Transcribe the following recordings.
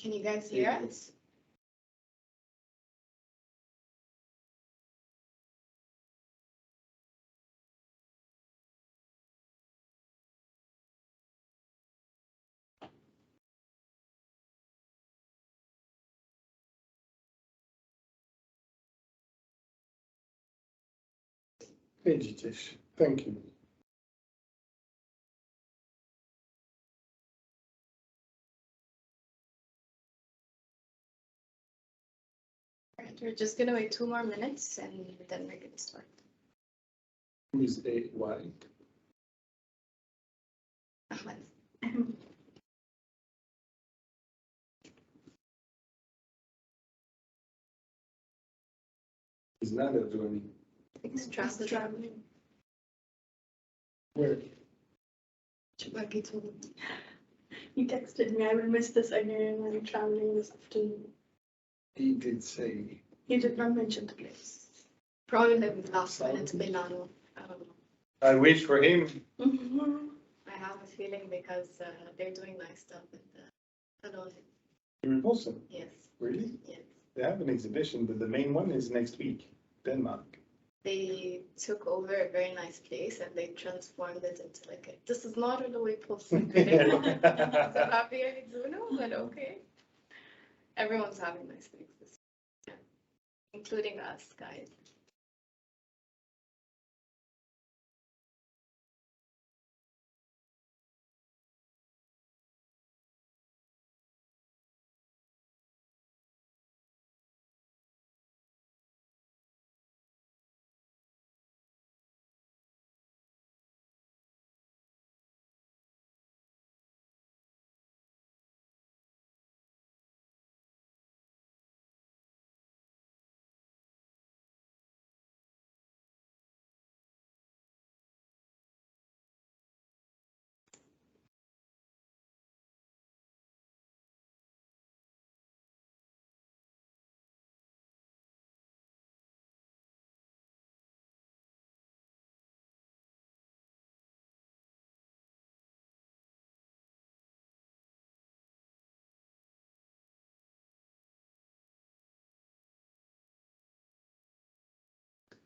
Can you guys hear us? Vegetish, thank you. Right, we're just gonna wait 2 more minutes and then we're gonna start. Who is AY? Ahmed. Is Nada joining? It's traveling. Where? Viabizzuno. He texted me, I will miss this again, I'm traveling this afternoon. He did say. He did not mention the place. Probably like last minute Milano. I don't know. I wish for him. I have a feeling because they're doing nice stuff in the salon. In Repulsion? Yes, Really? yes. They have an exhibition, but the main one is next week, Denmark. They took over a very nice place and they transformed it into like a, this is not a Louis Poulsen critic. It's a Viabizzuno, but okay. Everyone's having nice things this year, including us, guys.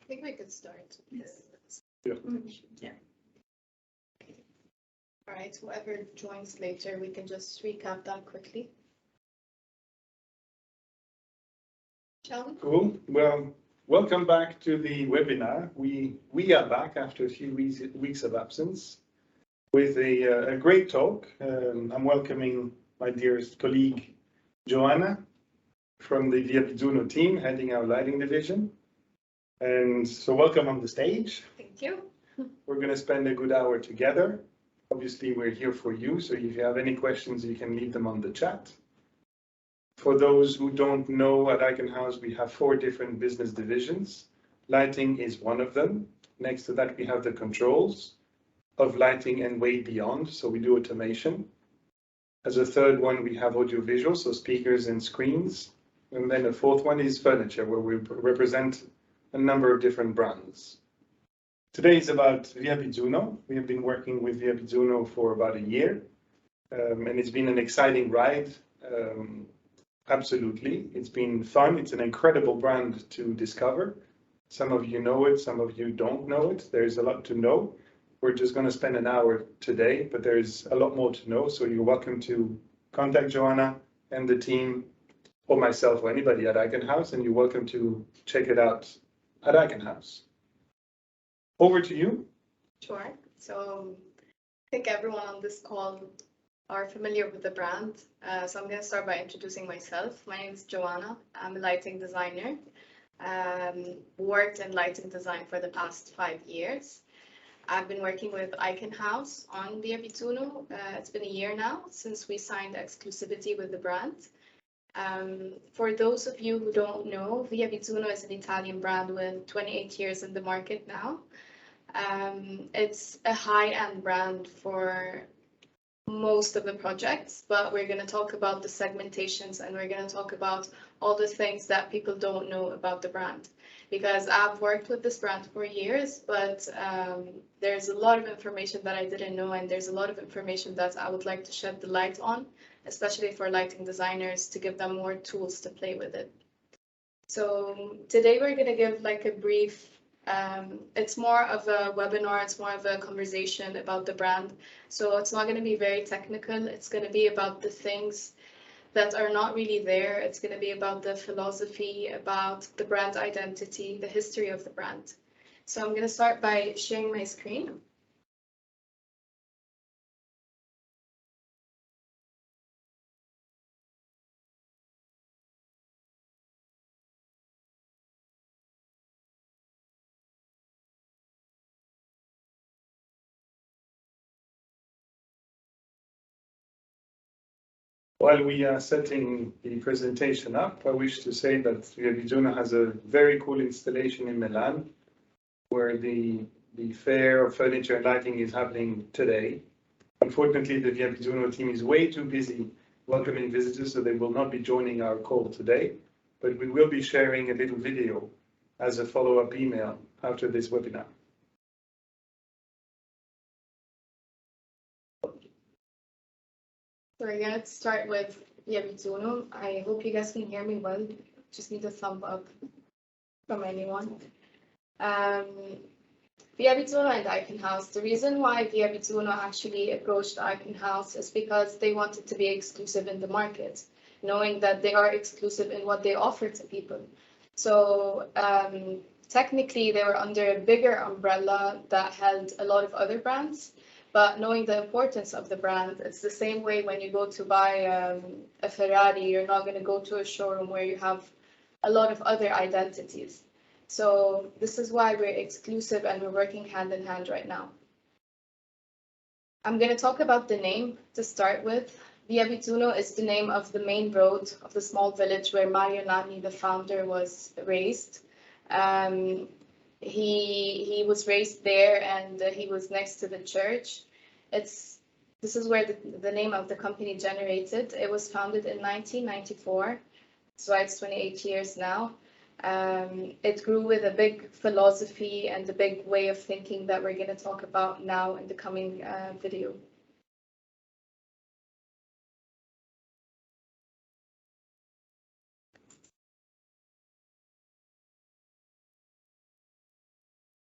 I think we could start. Yes. Yeah. Yeah. All right, whoever joins later, we can just recap that quickly. Shall we? Cool. Well, welcome back to the webinar. We are back after a few weeks of absence with a great talk. I'm welcoming my dearest colleague, Joana, from the Viabizzuno team, heading our lighting division. And so welcome on the stage. Thank you. We're going to spend a good hour together. Obviously, we're here for you, so if you have any questions, you can leave them on the chat. For those who don't know, at ikonhouse, we have 4 different business divisions. Lighting is one of them. Next to that, we have the controls of lighting and way beyond, so we do automation. As a third one, we have audiovisual, so speakers and screens. And then a fourth one is furniture, where we represent a number of different brands. Today is about Viabizzuno. We have been working with Viabizzuno for about a year, and it's been an exciting ride. Absolutely. It's been fun. It's an incredible brand to discover. Some of you know it, some of you don't know it. There's a lot to know. We're just going to spend an hour today, but there's a lot more to know. So you're welcome to contact Joana and the team, or myself, or anybody at ikonhouse, and you're welcome to check it out at ikonhouse. Over to you. Sure. So I think everyone on this call are familiar with the brand. So I'm going to start by introducing myself. My name is Joana. I'm a lighting designer. Worked in lighting design for the past 5 years. I've been working with ikonhouse on Viabizzuno. It's been a year now since we signed exclusivity with the brand. For those of you who don't know, Viabizzuno is an Italian brand with 28 years in the market now. It's a high-end brand for most of the projects, but we're going to talk about the segmentations and we're going to talk about all the things that people don't know about the brand. Because I've worked with this brand for years, but there's a lot of information that I didn't know, and there's a lot of information that I would like to shed the light on, especially for lighting designers, to give them more tools to play with it. So today we're going to give like a brief, it's more of a webinar, it's more of a conversation about the brand. So it's not going to be very technical, it's going to be about the things that are not really there. It's going to be about the philosophy, about the brand identity, the history of the brand. So I'm going to start by sharing my screen. While we are setting the presentation up, I wish to say that Viabizzuno has a very cool installation in Milan, where the fair of furniture and lighting is happening today. Unfortunately, the Viabizzuno team is way too busy welcoming visitors, so they will not be joining our call today, but we will be sharing a little video as a follow-up email after this webinar. So we're going to start with Viabizzuno. I hope you guys can hear me well. Just need a thumb up from anyone. Viabizzuno and ikonhouse. The reason why Viabizzuno actually approached ikonhouse is because they wanted to be exclusive in the market, knowing that they are exclusive in what they offer to people. So technically, they were under a bigger umbrella that held a lot of other brands. But knowing the importance of the brand, it's the same way when you go to buy a Ferrari, you're not going to go to a showroom where you have a lot of other identities. So this is why we're exclusive and we're working hand in hand right now. I'm going to talk about the name to start with. Viabizzuno is the name of the main road of the small village where Mario Nanni, the founder, was raised. He was raised there, and he was next to the church. This is where the name of the company generated. It was founded in 1994, so it's 28 years now. It grew with a big philosophy and a big way of thinking that we're going to talk about now in the coming video.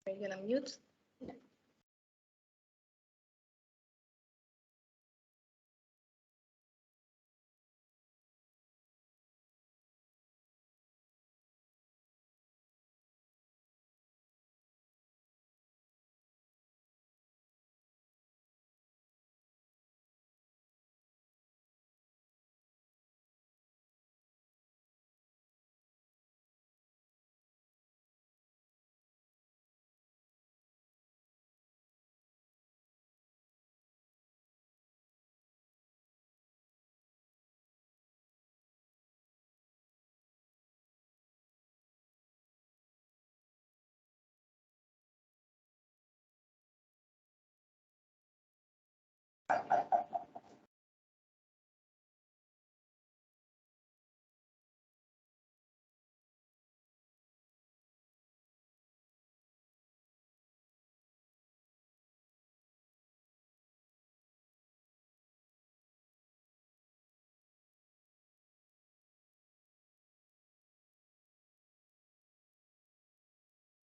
Are you going to mute? Yeah.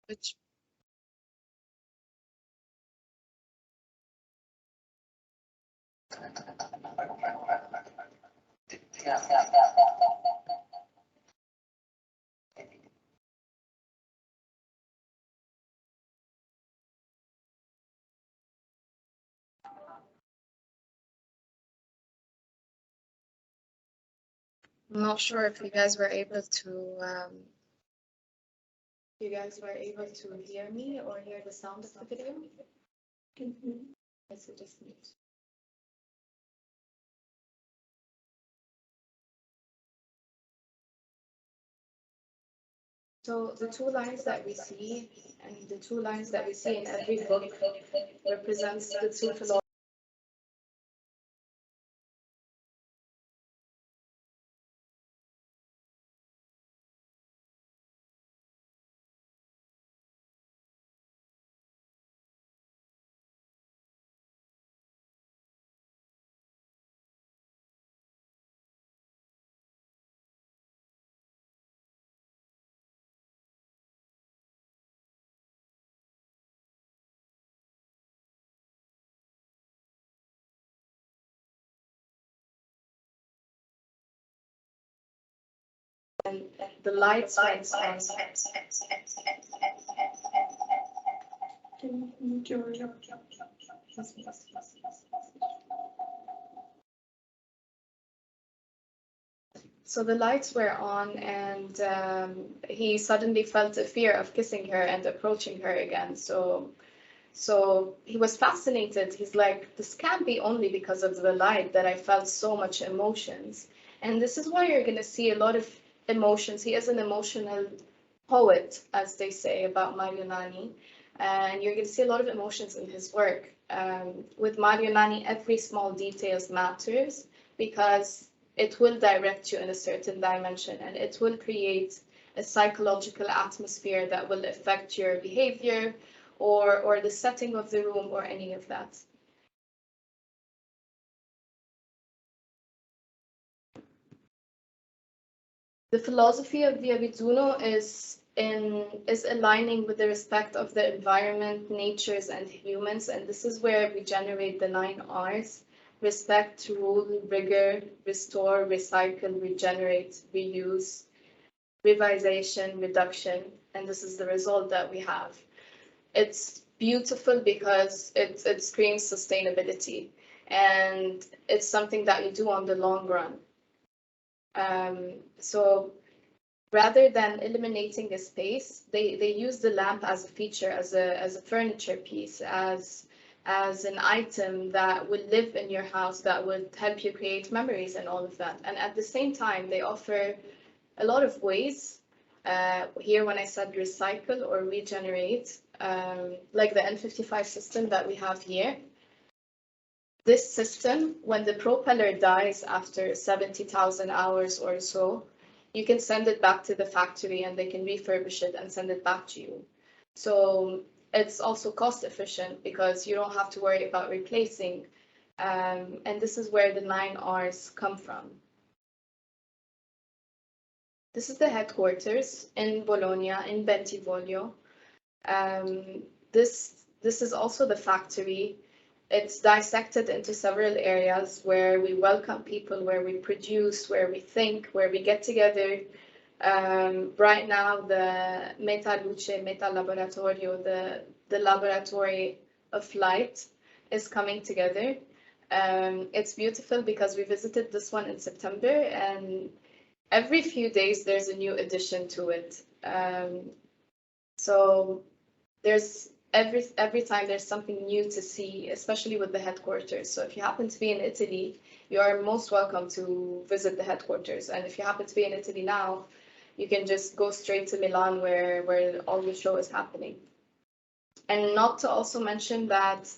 Which I'm not sure if you guys were able to hear me or hear the sound of the video. Yes, it just mute. So the two lines that we see, and the two lines that we see in every book, represents the two philosophies. and the lights went on. Can you mute your So the lights were on, and he suddenly felt a fear of kissing her and approaching her again. So he was fascinated. He's like, this can't be only because of the light that I felt so much emotions. And this is why you're going to see a lot of emotions. He is an emotional poet, as they say about Mario Nanni. And you're going to see a lot of emotions in his work. With Mario Nanni, every small detail matters because it will direct you in a certain dimension, and it will create a psychological atmosphere that will affect your behavior or the setting of the room or any of that. The philosophy of Viabizzuno is aligning with the respect of the environment, natures, and humans, and this is where we generate the 9 R's: respect, rule, rigor, restore, recycle, regenerate, reuse, revisation, reduction, and this is the result that we have. It's beautiful because it screams sustainability, and it's something that you do on the long run. So rather than eliminating a space, they use the lamp as a feature, as a furniture piece, as an item that will live in your house, that would help you create memories and all of that. And at the same time, they offer a lot of ways. Here, when I said recycle or regenerate, like the N55 system that we have here, this system, when the propeller dies after 70,000 hours or so, you can send it back to the factory and they can refurbish it and send it back to you. So it's also cost efficient because you don't have to worry about replacing. And this is where the 9 R's come from. This is the headquarters in Bologna, in Bentivoglio. This is also the factory. It's dissected into several areas where we welcome people, where we produce, where we think, where we get together. Right now, the Meta Luce, Meta Laboratorio, the laboratory of light, is coming together. It's beautiful because we visited this one in September, and every few days there's a new addition to it. So there's every time there's something new to see, especially with the headquarters. So if you happen to be in Italy, you are most welcome to visit the headquarters. And if you happen to be in Italy now, you can just go straight to Milan where all the show is happening. And not to also mention that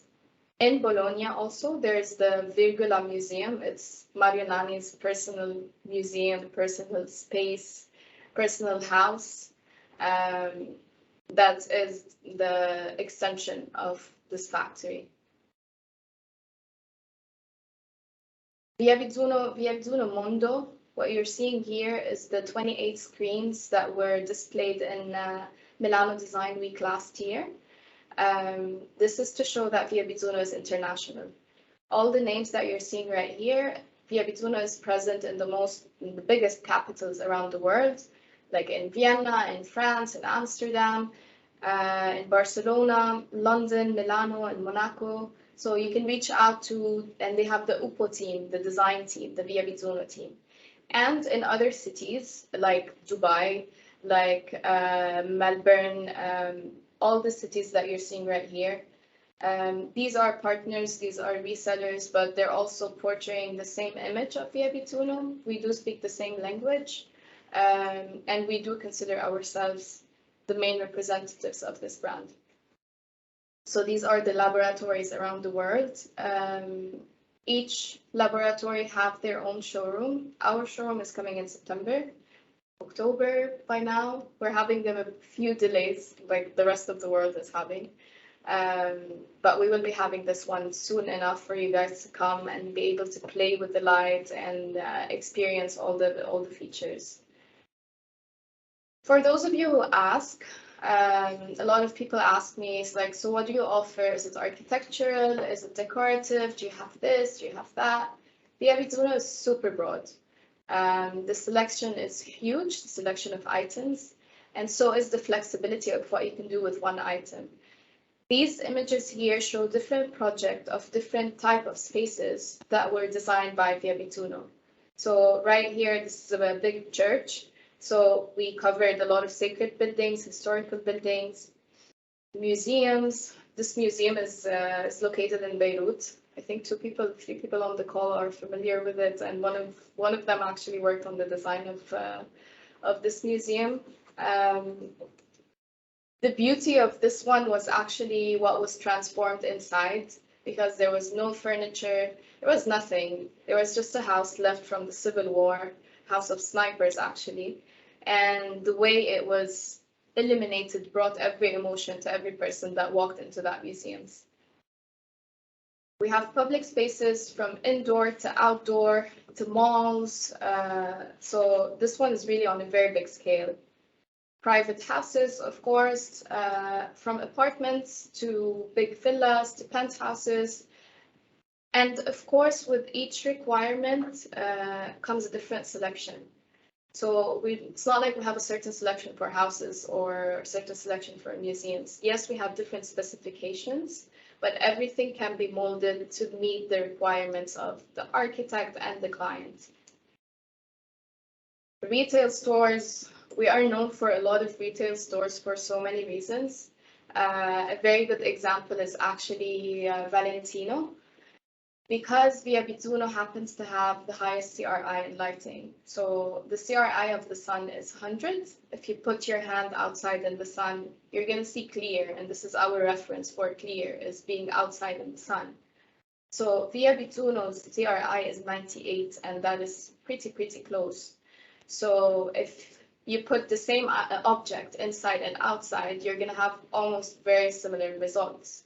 in Bologna also there's the Virgola Museum. It's Mario Nanni's personal museum, personal space, personal house. That is the extension of this factory. Viabizzuno Mondo, what you're seeing here is the 28 screens that were displayed in Milano Design Week last year. This is to show that Viabizzuno is international. All the names that you're seeing right here, Viabizzuno is present in the biggest capitals around the world, like in Vienna, in France, in Amsterdam, in Barcelona, London, Milano, and Monaco. So you can reach out to, and they have the UPO team, the design team, the Viabizzuno team. And in other cities like Dubai, like Melbourne, all the cities that you're seeing right here. These are partners, these are resellers, but they're also portraying the same image of Viabizzuno. We do speak the same language, and we do consider ourselves the main representatives of this brand. So these are the laboratories around the world. Each laboratory have their own showroom. Our showroom is coming in September, October by now. We're having them a few delays, like the rest of the world is having. But we will be having this one soon enough for you guys to come and be able to play with the light and experience all the features. For those of you who ask, a lot of people ask me, it's like, so what do you offer? Is it architectural? Is it decorative? Do you have this? Do you have that? Viabizzuno is super broad. The selection is huge, the selection of items, and so is the flexibility of what you can do with one item. These images here show different projects of different type of spaces that were designed by Viabizzuno. So right here, this is a big church. So we covered a lot of sacred buildings, historical buildings, museums. This museum is located in Beirut. I think 3 people on the call are familiar with it, and one of them actually worked on the design of this museum. The beauty of this one was actually what was transformed inside, because there was no furniture, there was nothing. There was just a house left from the Civil War, house of snipers actually, and the way it was illuminated brought every emotion to every person that walked into that museum. We have public spaces from indoor to outdoor to malls, so this one is really on a very big scale. Private houses, of course, from apartments to big villas to penthouses. And of course, with each requirement comes a different selection. So it's not like we have a certain selection for houses or a certain selection for museums. Yes, we have different specifications, but everything can be molded to meet the requirements of the architect and the client. Retail stores, we are known for a lot of retail stores for so many reasons. A very good example is actually Valentino, because Viabizzuno happens to have the highest CRI in lighting. So the CRI of the sun is 100. If you put your hand outside in the sun, you're going to see clear, and this is our reference for clear, is being outside in the sun. So Viabizzuno's CRI is 98, and that is pretty close. So if you put the same object inside and outside, you're going to have almost very similar results.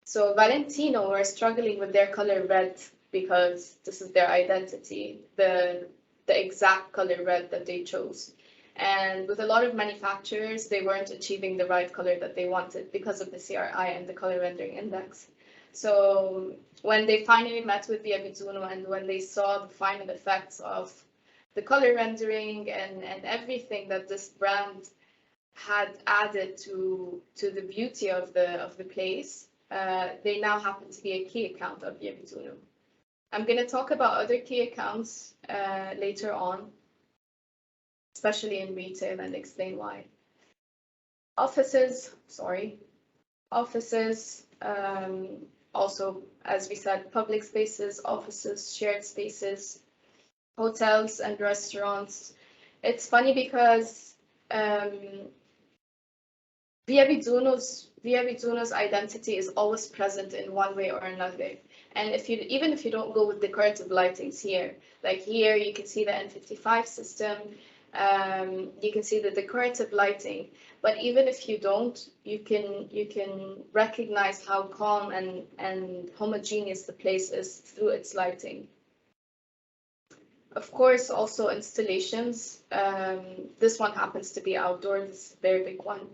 So Valentino were struggling with their color red because this is their identity, the exact color red that they chose. And with a lot of manufacturers, they weren't achieving the right color that they wanted because of the CRI and the color rendering index. So when they finally met with Viabizzuno and when they saw the final effects of the color rendering and everything that this brand had added to the beauty of the place, they now happen to be a key account of Viabizzuno. I'm going to talk about other key accounts later on, especially in retail, and explain why. Offices, also, as we said, public spaces, offices, shared spaces, hotels and restaurants. It's funny because Viabizzuno's identity is always present in one way or another. And even if you don't go with decorative lightings here, like here you can see the N55 system, you can see the decorative lighting. But even if you don't, you can recognize how calm and homogeneous the place is through its lighting. Of course, also installations. This one happens to be outdoor. This is a very big one.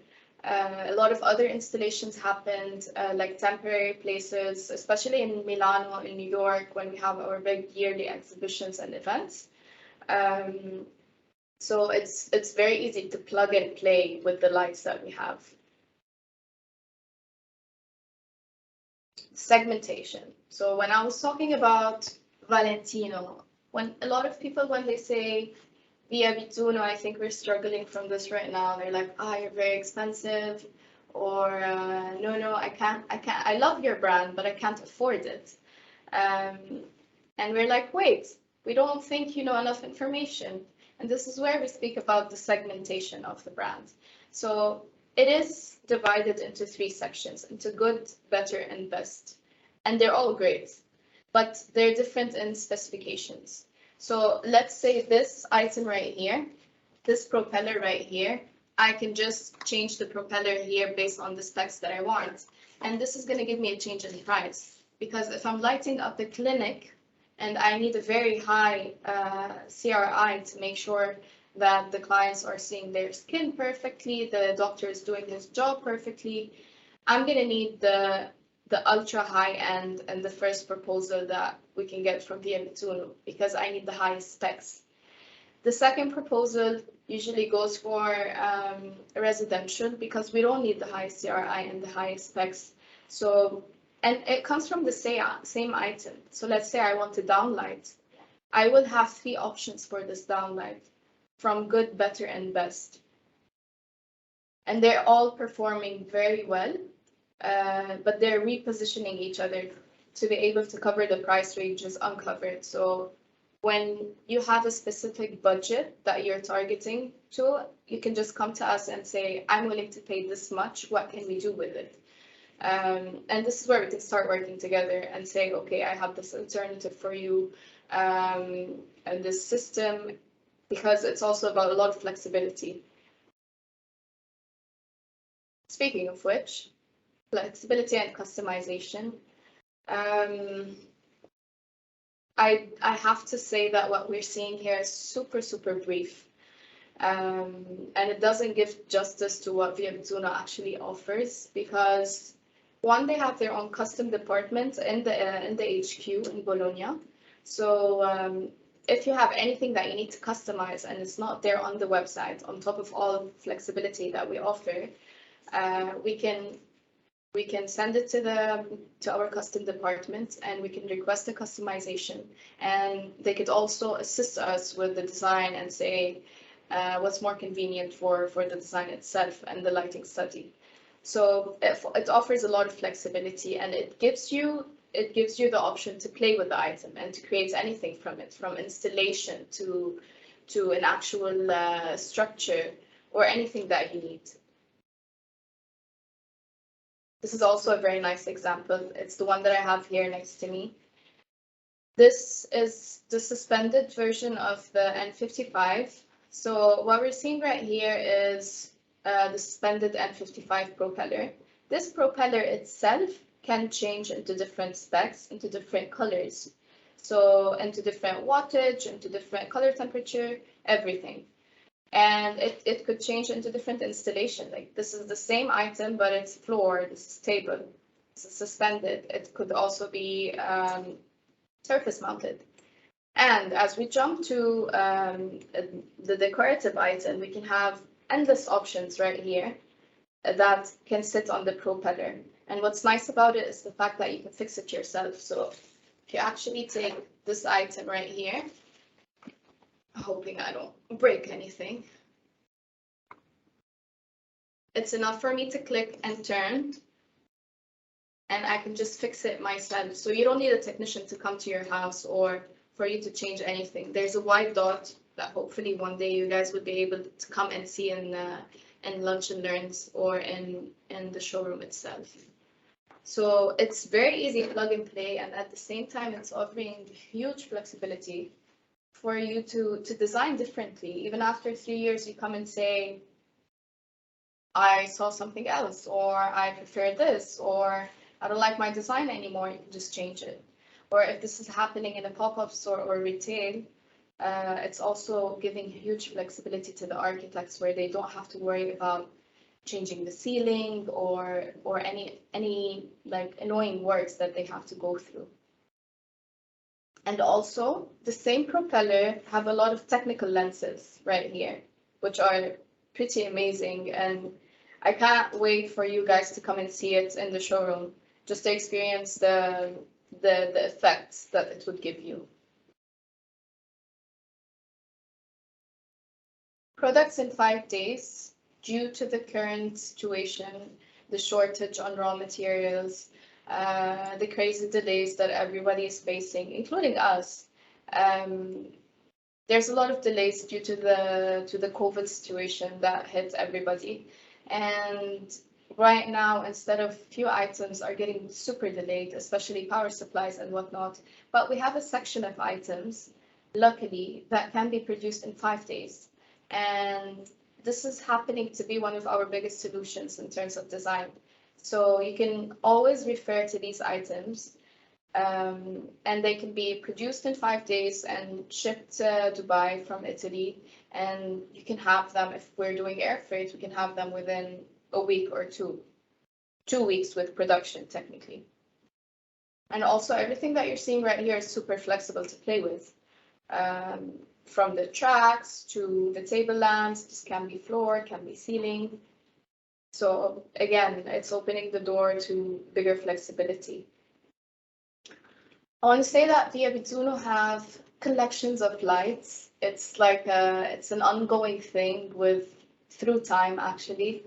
A lot of other installations happened, like temporary places, especially in Milano, in New York, when we have our big yearly exhibitions and events. So it's very easy to plug and play with the lights that we have. Segmentation. So when I was talking about Valentino, when a lot of people, when they say Viabizzuno, I think we're struggling from this right now. They're like, you're very expensive, or no, I can't. I love your brand, but I can't afford it. And we're like, wait, we don't think you know enough information. And this is where we speak about the segmentation of the brand. So it is divided into 3 sections, into good, better, and best. And they're all great, but they're different in specifications. So let's say this item right here, this propeller right here, I can just change the propeller here based on the specs that I want. And this is going to give me a change in price, because if I'm lighting up the clinic and I need a very high CRI to make sure that the clients are seeing their skin perfectly, the doctor is doing his job perfectly, I'm going to need the ultra high end and the first proposal that we can get from Viabizzuno, because I need the highest specs. The second proposal usually goes for a residential because we don't need the highest CRI and the highest specs. So, and it comes from the same item. So let's say I want a downlight. I will have 3 options for this downlight from good, better, and best. And they're all performing very well, but they're repositioning each other to be able to cover the price ranges uncovered. So when you have a specific budget that you're targeting to, you can just come to us and say, I'm willing to pay this much. What can we do with it? And this is where we can start working together and say, okay, I have this alternative for you, and this system, because it's also about a lot of flexibility. Speaking of which, flexibility and customization. I have to say that what we're seeing here is super, super brief. And it doesn't give justice to what Viabizzuno actually offers, because one, they have their own custom department in the HQ in Bologna. So if you have anything that you need to customize and it's not there on the website, on top of all flexibility that we offer, we can send it to our custom department and we can request a customization, and they could also assist us with the design and say what's more convenient for the design itself and the lighting study. So it offers a lot of flexibility, and it gives you the option to play with the item and to create anything from it, from installation to an actual structure or anything that you need. This is also a very nice example. It's the one that I have here next to me. This is the suspended version of the N55. So what we're seeing right here is the suspended N55 propeller. This propeller itself can change into different specs, into different colors. So into different wattage, into different color temperature, everything. And it could change into different installation. Like this is the same item, but it's floor, this is table, this is suspended. It could also be surface mounted. And as we jump to the decorative item, we can have endless options right here that can sit on the propeller. And what's nice about it is the fact that you can fix it yourself. So if you actually take this item right here, hoping I don't break anything, it's enough for me to click and turn, and I can just fix it myself. So you don't need a technician to come to your house or for you to change anything. There's a white dot that hopefully one day you guys would be able to come and see in Lunch and Learns or in the showroom itself. So it's very easy plug and play, and at the same time it's offering huge flexibility for you to design differently. Even after 3 years, you come and say, I saw something else, or I prefer this, or I don't like my design anymore, you can just change it. Or if this is happening in a pop-up store or retail, it's also giving huge flexibility to the architects where they don't have to worry about changing the ceiling or any like annoying works that they have to go through. And also, the same propeller have a lot of technical lenses right here, which are pretty amazing. And I can't wait for you guys to come and see it in the showroom, just to experience the effects that it would give you. Products in 5 days, due to the current situation, the shortage on raw materials, the crazy delays that everybody is facing, including us. There's a lot of delays due to the COVID situation that hit everybody. And right now, instead of few items are getting super delayed, especially power supplies and whatnot, but we have a section of items, luckily, that can be produced in 5 days. And this is happening to be one of our biggest solutions in terms of design. So you can always refer to these items, and they can be produced in 5 days and shipped to Dubai from Italy. And you can have them, if we're doing air freight, we can have them within a week or 2 weeks with production technically. And also everything that you're seeing right here is super flexible to play with. from the tracks to the table lamps. This can be floor, can be ceiling. So again, it's opening the door to bigger flexibility. I want to say that Viabizzuno have collections of lights. It's like it's an ongoing thing through time actually.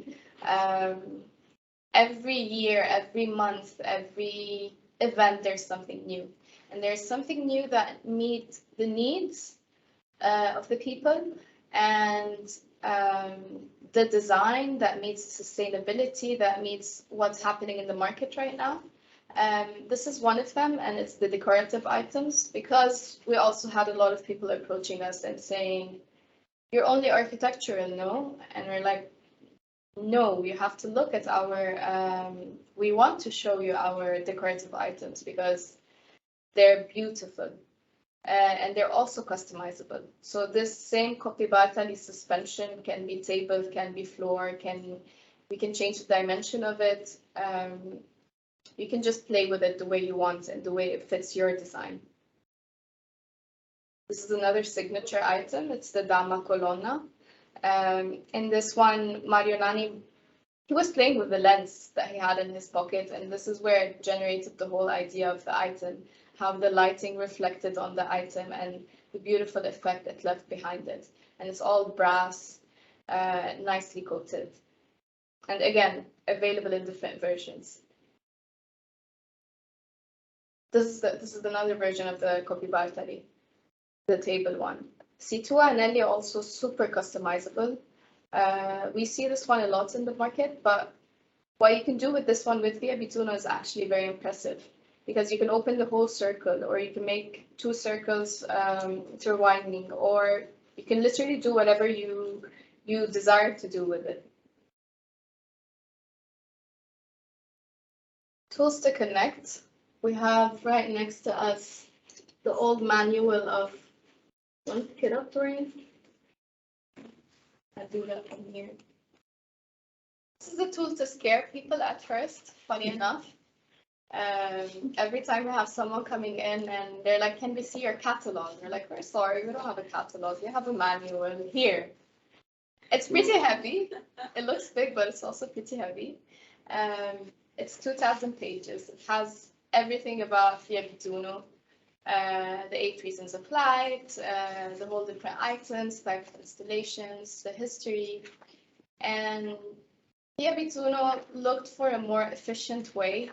Every year, every month, every event, there's something new. And there's something new that meets the needs of the people, and the design that meets sustainability, that meets what's happening in the market right now. This is one of them, and it's the decorative items, because we also had a lot of people approaching us and saying, you're only architectural, no? And we're like, no, you have to look at our, we want to show you our decorative items because they're beautiful. And they're also customizable. So this same Coppibatali suspension can be table, can be floor, we can change the dimension of it. You can just play with it the way you want and the way it fits your design. This is another signature item. It's the Dama Colonna. In this one, Mario Nanni, he was playing with the lens that he had in his pocket, and this is where it generated the whole idea of the item, how the lighting reflected on the item and the beautiful effect it left behind it. And it's all brass, nicely coated. And again, available in different versions. This is another version of the Coppibatali, the table one. Situa and Nelly are also super customizable. We see this one a lot in the market, but what you can do with this one with Viabizzuno is actually very impressive, because you can open the whole circle, or you can make 2 circles through winding, or you can literally do whatever you desire to do with it. Tools to connect. We have right next to us the old manual of, want to pick it up, Dorian? I'll do that from here. This is a tool to scare people at first, funny enough. Every time we have someone coming in and they're like, can we see your catalog? We're like, we're sorry, we don't have a catalog. We have a manual here. It's pretty heavy. It looks big, but it's also pretty heavy. It's 2,000 pages. It has everything about Viabizzuno, the 8 reasons of light, the whole different items, type of installations, the history. And Viabizzuno looked for a more efficient way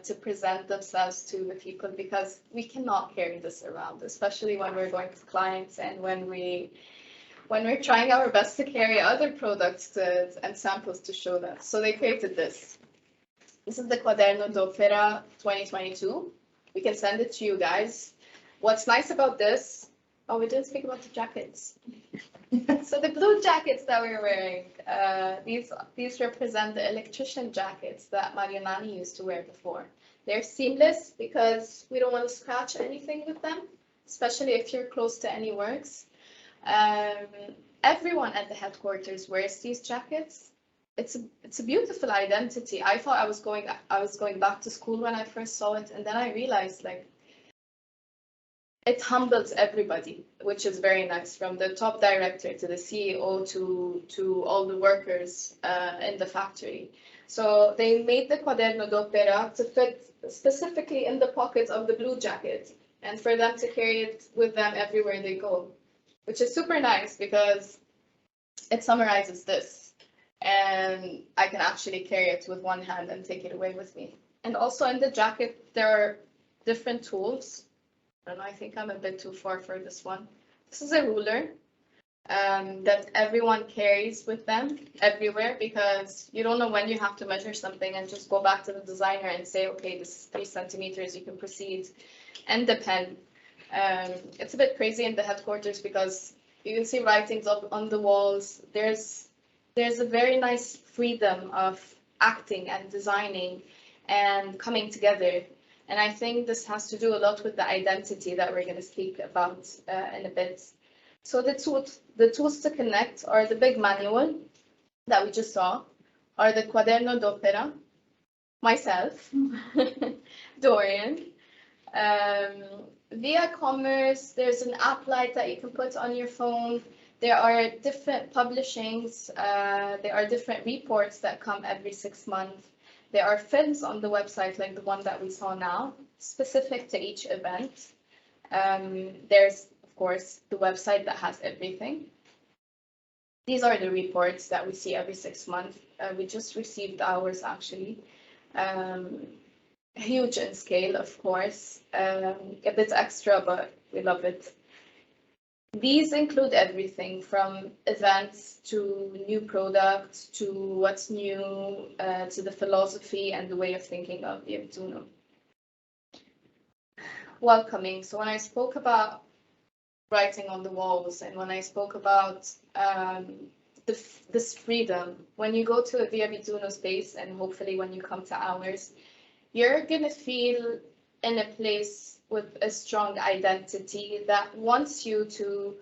to present themselves to the people, because we cannot carry this around, especially when we're going to clients and when we're trying our best to carry other products and samples to show them. So they created this. This is the Quaderno d'Opera 2022. We can send it to you guys. What's nice about this, oh, we didn't speak about the jackets. So the blue jackets that we're wearing, these represent the electrician jackets that Mario Nanni used to wear before. They're seamless because we don't want to scratch anything with them, especially if you're close to any works. Everyone at the headquarters wears these jackets. It's a beautiful identity. I thought I was going back to school when I first saw it, and then I realized, like, it humbles everybody, which is very nice, from the top director to the CEO to all the workers in the factory. So they made the Quaderno d'Opera to fit specifically in the pockets of the blue jacket, and for them to carry it with them everywhere they go, which is super nice because it summarizes this. And I can actually carry it with one hand and take it away with me. And also in the jacket, there are different tools. I don't know, I think I'm a bit too far for this one. This is a ruler that everyone carries with them everywhere, because you don't know when you have to measure something and just go back to the designer and say, okay, this is 3 centimeters, you can proceed. And the pen. It's a bit crazy in the headquarters because you can see writings up on the walls. There's a very nice freedom of acting and designing and coming together. And I think this has to do a lot with the identity that we're going to speak about in a bit. So the tools to connect are the big manual that we just saw, are the Quaderno d'Opera, myself, Dorian, via commerce, there's an app light that you can put on your phone. There are different publishings. There are different reports that come every 6 months. There are films on the website, like the one that we saw now, specific to each event. There's, of course, the website that has everything. These are the reports that we see every 6 months. We just received ours, actually. Huge in scale, of course. A bit extra, but we love it. These include everything from events to new products to what's new, to the philosophy and the way of thinking of Viabizzuno. Welcoming. So when I spoke about writing on the walls and when I spoke about this freedom, when you go to a Viabizzuno space and hopefully when you come to ours, you're gonna feel in a place with a strong identity that wants you to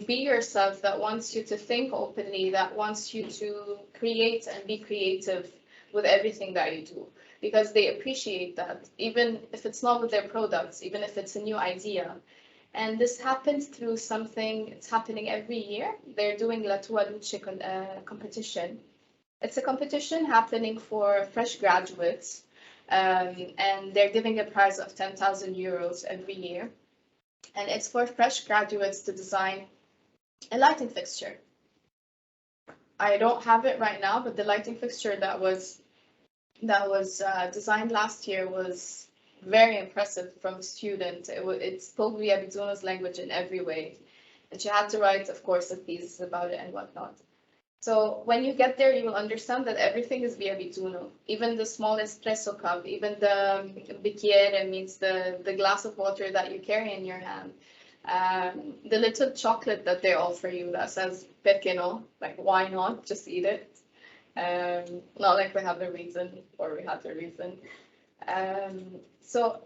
be yourself, that wants you to think openly, that wants you to create and be creative with everything that you do, because they appreciate that, even if it's not with their products, even if it's a new idea. And this happens through something, it's happening every year. They're doing La Tua Luce competition. It's a competition happening for fresh graduates. And they're giving a prize of 10,000 euros every year. And it's for fresh graduates to design a lighting fixture. I don't have it right now, but the lighting fixture that was designed last year was very impressive from a student. It spoke Viabizzuno's language in every way. And she had to write, of course, a thesis about it and whatnot. So when you get there, you will understand that everything is Viabizzuno. Even the small espresso cup, even the bicchiere means the glass of water that you carry in your hand. The little chocolate that they offer you that says perché no, like why not, just eat it. Not like we have a reason or we have a reason. So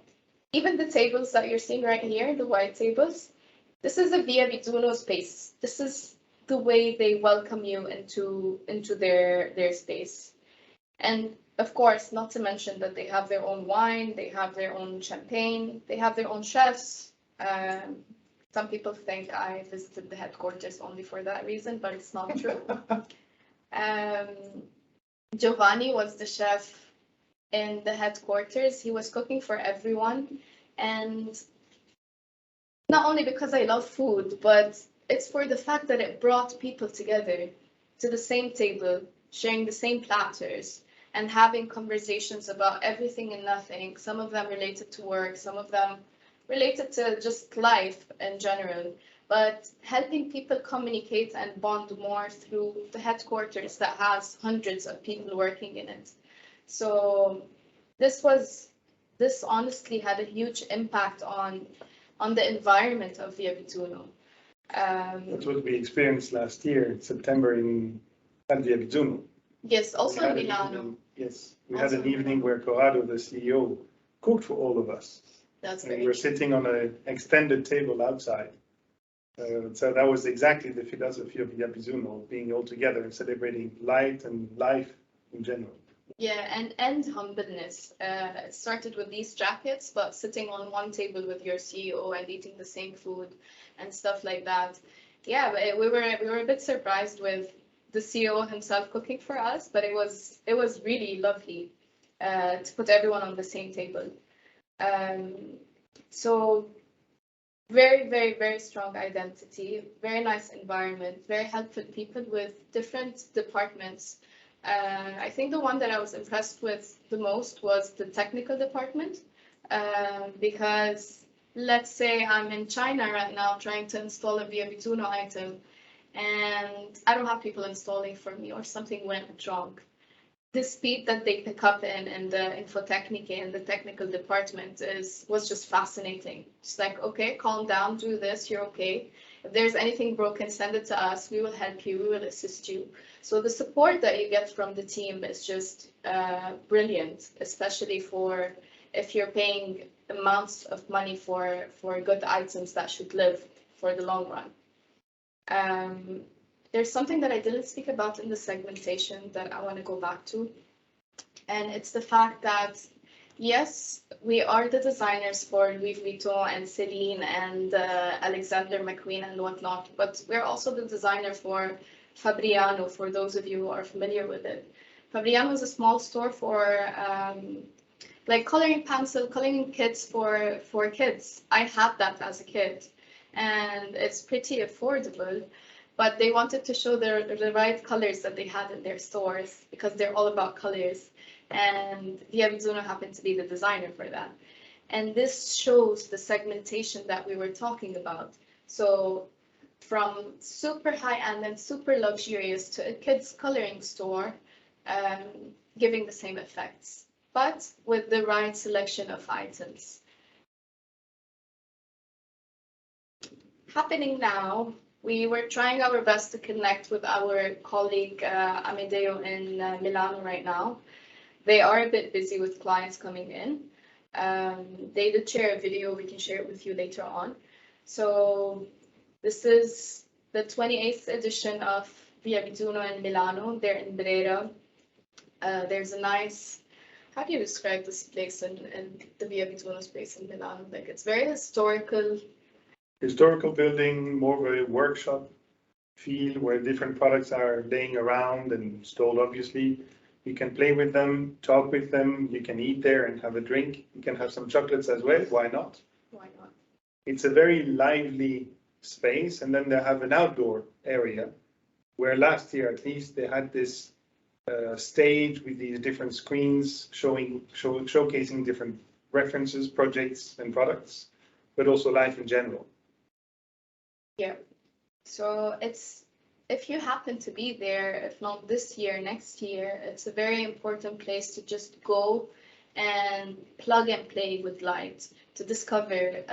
even the tables that you're seeing right here, the white tables, this is a Viabizzuno space. This is the way they welcome you into their space. And of course, not to mention that they have their own wine, they have their own champagne, they have their own chefs. Some people think I visited the headquarters only for that reason, but it's not true. Giovanni was the chef in the headquarters. He was cooking for everyone. And not only because I love food, but it's for the fact that it brought people together to the same table, sharing the same platters, and having conversations about everything and nothing, some of them related to work, some of them related to just life in general, but helping people communicate and bond more through the headquarters that has hundreds of people working in it. So this honestly had a huge impact on the environment of Viabizzuno. That's what we experienced last year in September at Viabizzuno. Yes, also in Milano. Yes, we had an evening where Corrado, the CEO, cooked for all of us. That's and very we were true. sitting on an extended table outside. So that was exactly the philosophy of Viabizzuno, being all together and celebrating light and life in general. Yeah, and humbleness. It started with these jackets, but sitting on one table with your CEO and eating the same food and stuff like that. Yeah, but we were a bit surprised with the CEO himself cooking for us, but it was really lovely to put everyone on the same table. So very, very, very strong identity, very nice environment, very helpful people with different departments. I think the one that I was impressed with the most was the technical department, because let's say I'm in China right now trying to install a Viabizzuno item, and I don't have people installing for me or something went wrong. The speed that they pick up in the infotechnique and the technical department was just fascinating. It's like, okay, calm down, do this, you're okay. If there's anything broken, send it to us. We will help you. We will assist you. So the support that you get from the team is just brilliant, especially for if you're paying amounts of money for good items that should live for the long run. There's something that I didn't speak about in the segmentation that I want to go back to. And it's the fact that Yes, we are the designers for Louis Vuitton and Celine and Alexander McQueen and whatnot, but we're also the designer for Fabriano, for those of you who are familiar with it. Fabriano is a small store for like coloring pencil, coloring kits for kids. I had that as a kid, and it's pretty affordable. But they wanted to show the right colors that they had in their stores because they're all about colors. And Viabizzuno happened to be the designer for that. And this shows the segmentation that we were talking about. So from super high-end and super luxurious to a kid's coloring store, um, giving the same effects, but with the right selection of items. Happening now, we were trying our best to connect with our colleague Amedeo in Milano right now. They are a bit busy with clients coming in. They did share a video, we can share it with you later on. So this is the 28th edition of Viabizzuno in Milano. They're in Brera. There's a nice, how do you describe this place in the Viabizzuno's place in Milano? Like it's very historical. Historical building, more of a workshop feel where different products are laying around and installed, obviously. You can play with them, talk with them, you can eat there and have a drink. You can have some chocolates as well, why not? Why not? It's a very lively space, and then they have an outdoor area where last year at least they had this stage with these different screens showcasing different references, projects and products, but also life in general. Yeah. So it's, if you happen to be there, if not this year, next year, it's a very important place to just go and plug and play with light to discover.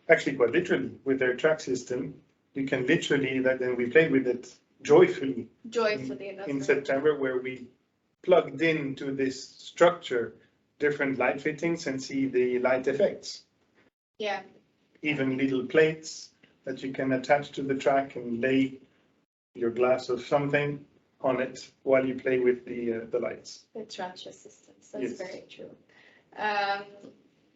Actually, quite literally, with their track system, you can literally, then we played with it joyfully in September, where we plugged into this structure different light fittings and see the light effects. Yeah. Even little plates that you can attach to the track and lay your glass of something on it while you play with the lights. The track assistance, that's Yes. very true.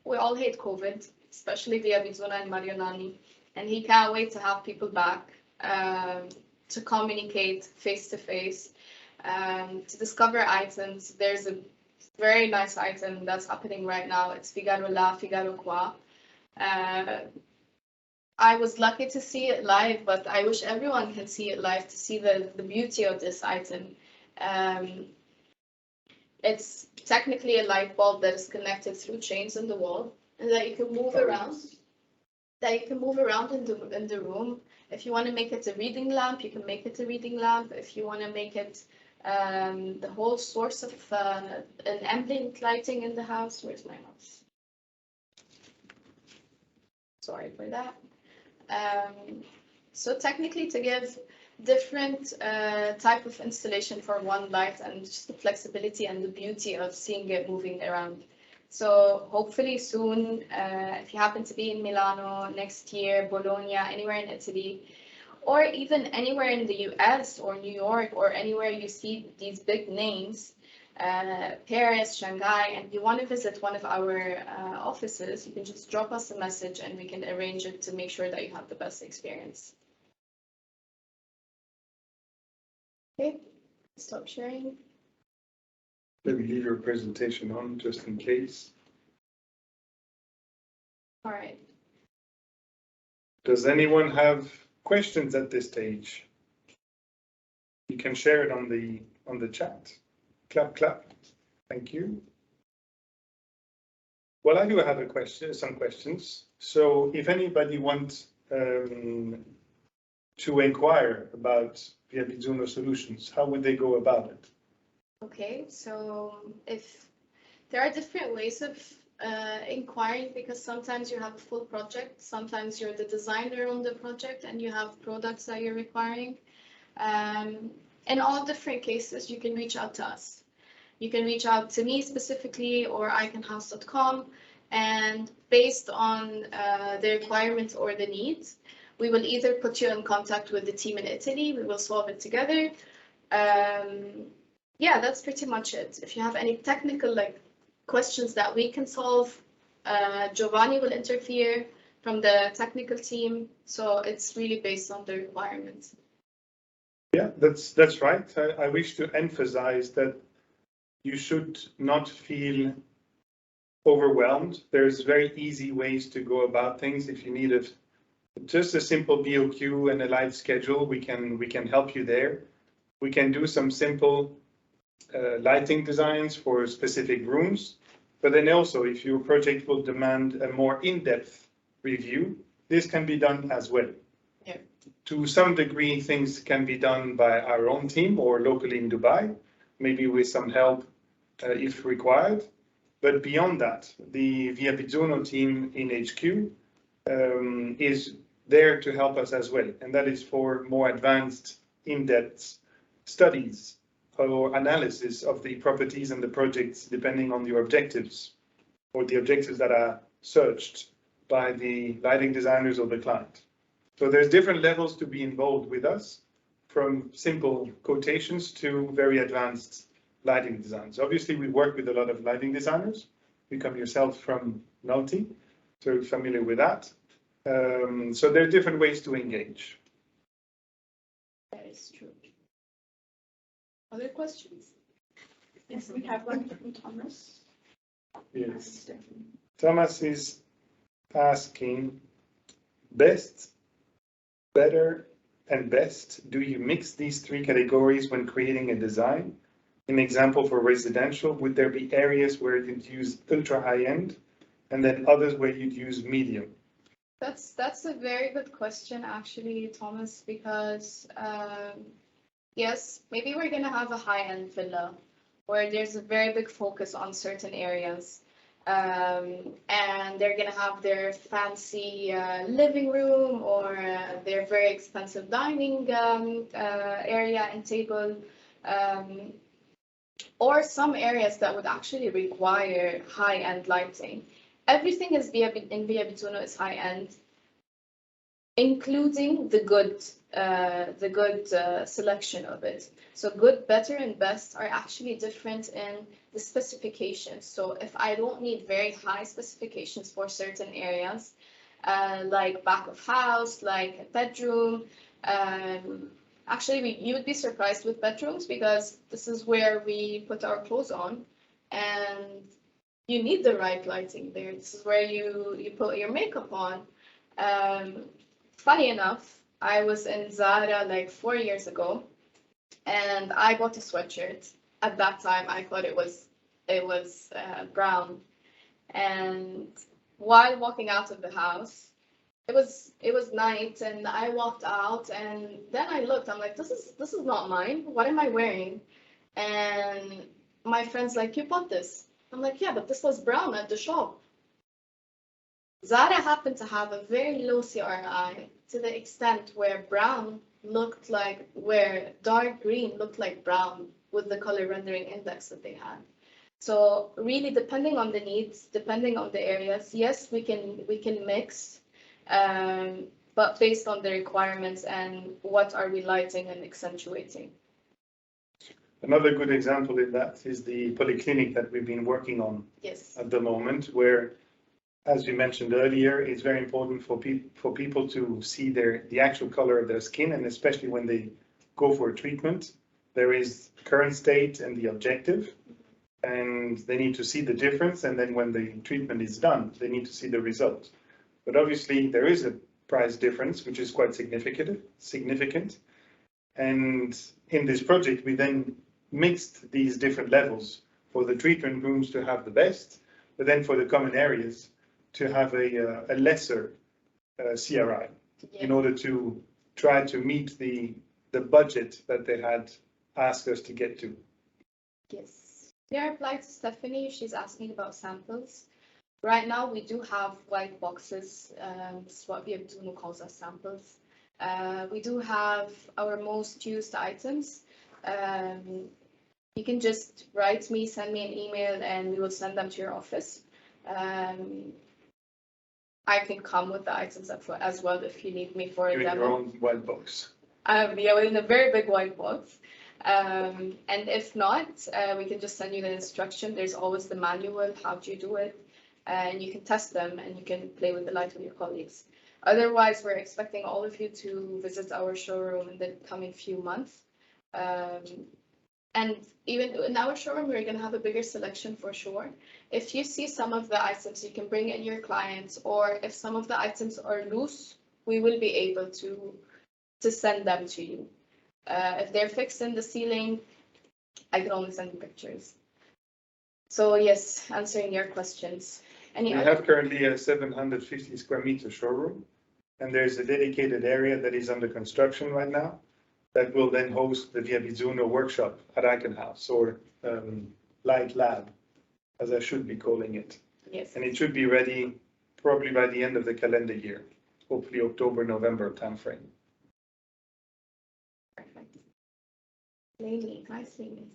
We all hate COVID, especially Viabizzuno and Mario Nanni, and he can't wait to have people back to communicate face to face, to discover items. There's a very nice item that's happening right now. It's Figaro là, Figaro qua. I was lucky to see it live, but I wish everyone can see it live to see the beauty of this item. It's technically a light bulb that is connected through chains in the wall, and that you can move around. That you can move around in the room. If you want to make it a reading lamp, you can make it a reading lamp. If you want to make it the whole source of an ambient lighting in the house. Where's my mouse? Sorry for that. So technically to give different type of installation for one light and just the flexibility and the beauty of seeing it moving around. So hopefully soon, if you happen to be in Milano next year, Bologna, anywhere in Italy, or even anywhere in the US or New York or anywhere you see these big names, Paris, Shanghai, and you want to visit one of our offices, you can just drop us a message and we can arrange it to make sure that you have the best experience. Okay, stop sharing. Let me leave your presentation on just in case. All right. Does anyone have questions at this stage? You can share it on the chat. Clap, clap. Thank you. Well, I do have a question, some questions. So if anybody wants to inquire about Viabizzuno solutions, how would they go about it? Okay, so if there are different ways of inquiring, because sometimes you have a full project, sometimes you're the designer on the project and you have products that you're requiring. In all different cases, you can reach out to us. You can reach out to me specifically or ikonhouse.com, and based on the requirements or the needs, we will either put you in contact with the team in Italy, we will solve it together. Yeah, that's pretty much it. If you have any technical, like questions that we can solve. Giovanni will interfere from the technical team, so it's really based on the requirements. Yeah, that's right. I wish to emphasize that you should not feel overwhelmed. There's very easy ways to go about things. If you need just a simple BOQ and a light schedule, we can help you there. We can do some simple lighting designs for specific rooms, but then also if your project will demand a more in-depth review, this can be done as well. Yeah. To some degree, things can be done by our own team or locally in Dubai, maybe with some help if required. But beyond that, the Viabizzuno team in HQ is there to help us as well. And that is for more advanced, in-depth studies or analysis of the properties and the projects, depending on your objectives or the objectives that are searched by the lighting designers or the client. So there's different levels to be involved with us, from simple quotations to very advanced lighting designs. Obviously, we work with a lot of lighting designers. You come yourself from Multi, so you're familiar with that. So there are different ways to engage. That is true. Other questions? Yes, we have one from Thomas. Yes. Thomas is asking, best, better, and best. Do you mix these three categories when creating a design? An example for residential, would there be areas where you'd use ultra high-end and then others where you'd use medium? That's a very good question, actually, Thomas, because yes, maybe we're going to have a high-end villa where there's a very big focus on certain areas. And they're going to have their fancy living room or their very expensive dining area and table. Or some areas that would actually require high-end lighting. Everything in Viabizzuno is high-end, including the good selection of it. So good, better, and best are actually different in the specifications. So if I don't need very high specifications for certain areas, like back of house, like a bedroom, actually, you would be surprised with bedrooms because this is where we put our clothes on, and you need the right lighting there. This is where you put your makeup on. Funny enough, I was in Zara like 4 years ago, and I bought a sweatshirt. At that time, I thought it was brown, and while walking out of the house, it was night, and I walked out, and then I looked. I'm like, this is not mine. What am I wearing? And my friend's like, you bought this. I'm like, yeah, but this was brown at the shop. Zara happened to have a very low CRI to the extent where dark green looked like brown with the color rendering index that they had. So really, depending on the needs, depending on the areas, yes, we can mix. But based on the requirements and what are we lighting and accentuating. Another good example in that is the polyclinic that we've been working on at the moment, where, as we mentioned earlier, it's very important for people to see the actual color of their skin, and especially when they go for a treatment, there is current state and the objective, and they need to see the difference, and then when the treatment is done, they need to see the result. But obviously, there is a price difference, which is quite significant. And in this project, we then mixed these different levels for the treatment rooms to have the best, but then for the common areas to have a lesser CRI in order to try to meet the budget that they had asked us to get to. Yes. Yeah, I replied to Stephanie. She's asking about samples. Right now, we do have white boxes. This is what Viabizzuno calls us samples. We do have our most used items. You can just write me, send me an email, and we will send them to your office. I can come with the items as well if you need me for a demo. Your own white box. Yeah, in a very big white box. And if not, we can just send you the instruction. There's always the manual, how do you do it? And you can test them and you can play with the light with your colleagues. Otherwise, we're expecting all of you to visit our showroom in the coming few months. And even in our showroom, we're going to have a bigger selection for sure. If you see some of the items, you can bring in your clients, or if some of the items are loose, we will be able to send them to you. If they're fixed in the ceiling, I can only send you pictures. So yes, answering your questions. We have currently a 750 square meter showroom, and there's a dedicated area that is under construction right now that will then host the Viabizzuno workshop at ikonhouse, or Light Lab, as I should be calling it. Yes. And it should be ready probably by the end of the calendar year, hopefully October, November timeframe. Perfect. Lainey, nice Lainey.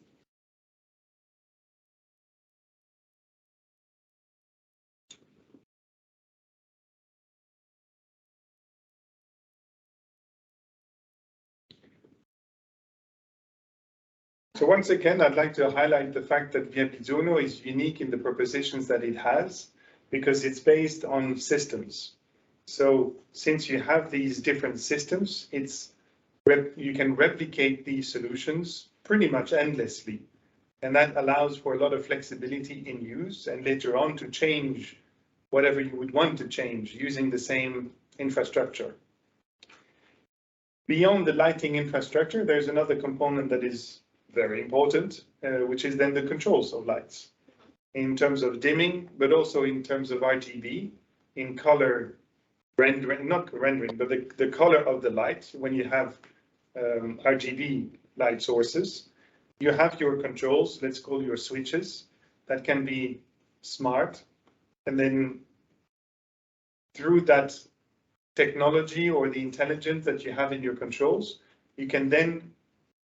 So once again, I'd like to highlight the fact that Viabizzuno is unique in the propositions that it has, because it's based on systems. So since you have these different systems, you can replicate these solutions pretty much endlessly. And that allows for a lot of flexibility in use, and later on to change whatever you would want to change using the same infrastructure. Beyond the lighting infrastructure, there's another component that is very important, which is then the controls of lights in terms of dimming, but also in terms of RGB, in color rendering, not rendering, but the color of the light. When you have RGB light sources, you have your controls, let's call your switches, that can be smart. And then through that technology or the intelligence that you have in your controls, you can then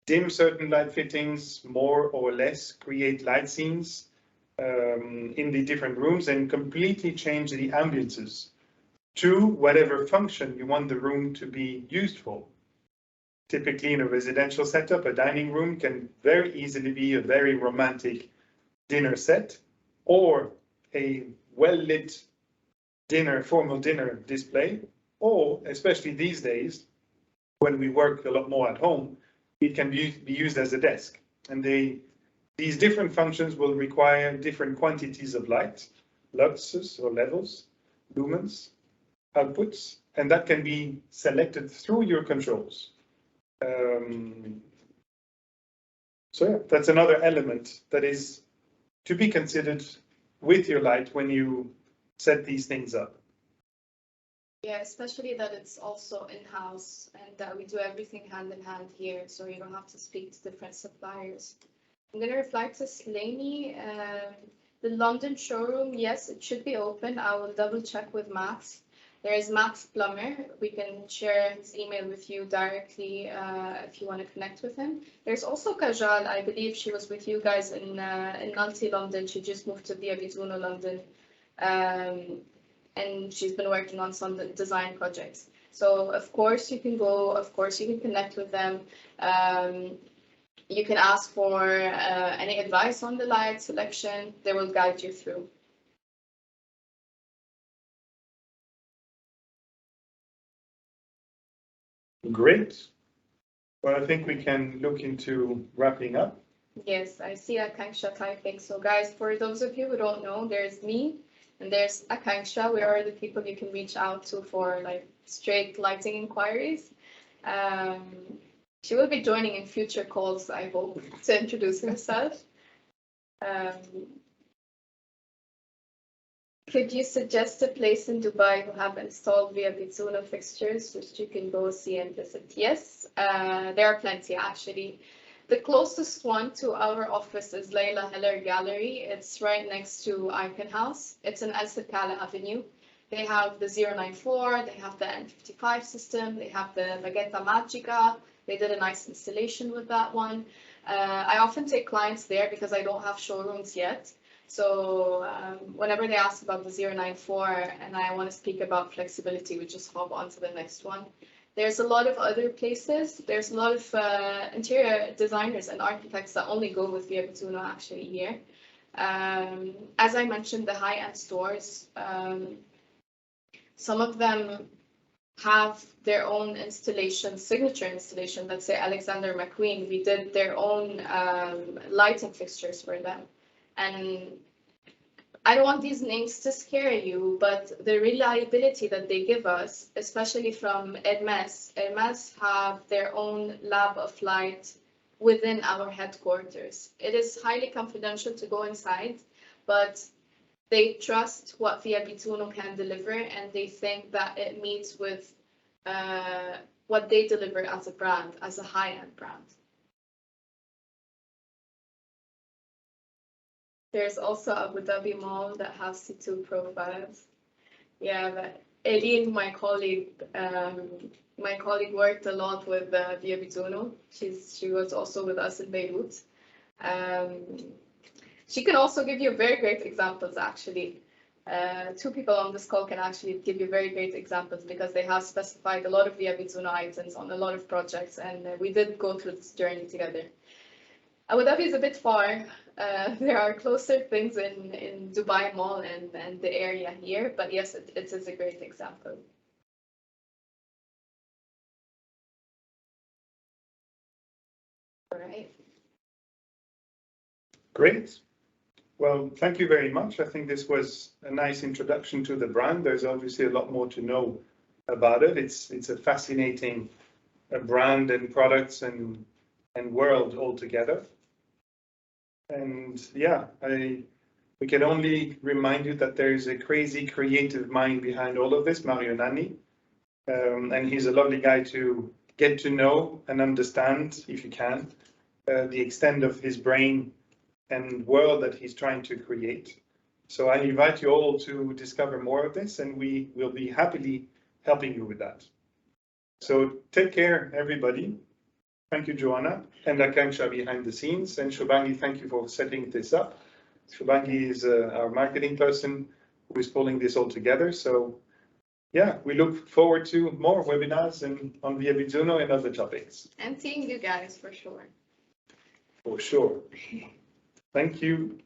dim certain light fittings more or less, create light scenes in the different rooms, and completely change the ambiances to whatever function you want the room to be used for. Typically in a residential setup, a dining room can very easily be a very romantic dinner set, or a well-lit formal dinner display, or especially these days, when we work a lot more at home, it can be used as a desk. And these different functions will require different quantities of light, luxes or levels, lumens, outputs, and that can be selected through your controls. So yeah, that's another element that is to be considered with your light when you set these things up. Yeah, especially that it's also in-house and that we do everything hand in hand here, so you don't have to speak to different suppliers. I'm going to reply to Slaney. The London showroom, yes, it should be open. I will double check with Max. There is Max Plummer. We can share his email with you directly if you want to connect with him. There's also Kajal. I believe she was with you guys in Nanni, London. She just moved to Viabizzuno, London. And she's been working on some design projects. So of course you can go, of course you can connect with them. You can ask for any advice on the light selection. They will guide you through. Great. Well, I think we can look into wrapping up. Yes, I see Akanksha typing. So guys, for those of you who don't know, there's me and there's Akanksha. We are the people you can reach out to for like straight lighting inquiries. She will be joining in future calls, I hope, to introduce herself. Could you suggest a place in Dubai who have installed Viabizzuno fixtures, which you can go see and visit? Yes, there are plenty actually. The closest one to our office is Layla Heller Gallery. It's right next to ikonhouse. It's in El Sakala Avenue. They have the 094, they have the N55 system, they have the Baguetta Magica. They did a nice installation with that one. I often take clients there because I don't have showrooms yet. So whenever they ask about the 094 and I want to speak about flexibility, we just hop on to the next one. There's a lot of other places. There's a lot of interior designers and architects that only go with Viabizzuno actually here. As I mentioned, the high-end stores, some of them have their own installation, signature installation. Let's say Alexander McQueen, we did their own lighting fixtures for them. And I don't want these names to scare you, but the reliability that they give us, especially from Hermes have their own lab of light within our headquarters. It is highly confidential to go inside, but they trust what Viabizzuno can deliver, and they think that it meets with what they deliver as a brand, as a high-end brand. There's also Abu Dhabi Mall that has C2 profiles. Yeah, but Eileen, my colleague worked a lot with Viabizzuno. She was also with us in Beirut. She can also give you very great examples, actually. Two people on this call can actually give you very great examples because they have specified a lot of Viabizzuno items on a lot of projects, and we did go through this journey together. Abu Dhabi is a bit far. There are closer things in Dubai Mall and the area here, but yes, it is a great example. All right. Great. Well, thank you very much. I think this was a nice introduction to the brand. There's obviously a lot more to know about it. It's a fascinating brand and products and world altogether. And yeah, we can only remind you that there is a crazy creative mind behind all of this, Mario Nanni. And he's a lovely guy to get to know and understand, if you can, the extent of his brain and world that he's trying to create. So I invite you all to discover more of this, and we will be happily helping you with that. So take care, everybody. Thank you, Joanna, and Akanksha behind the scenes. And Shobangi, thank you for setting this up. Shobangi is our marketing person who is pulling this all together. So yeah, we look forward to more webinars and on Viabizzuno and other topics. And seeing you guys for sure. For sure. Thank you.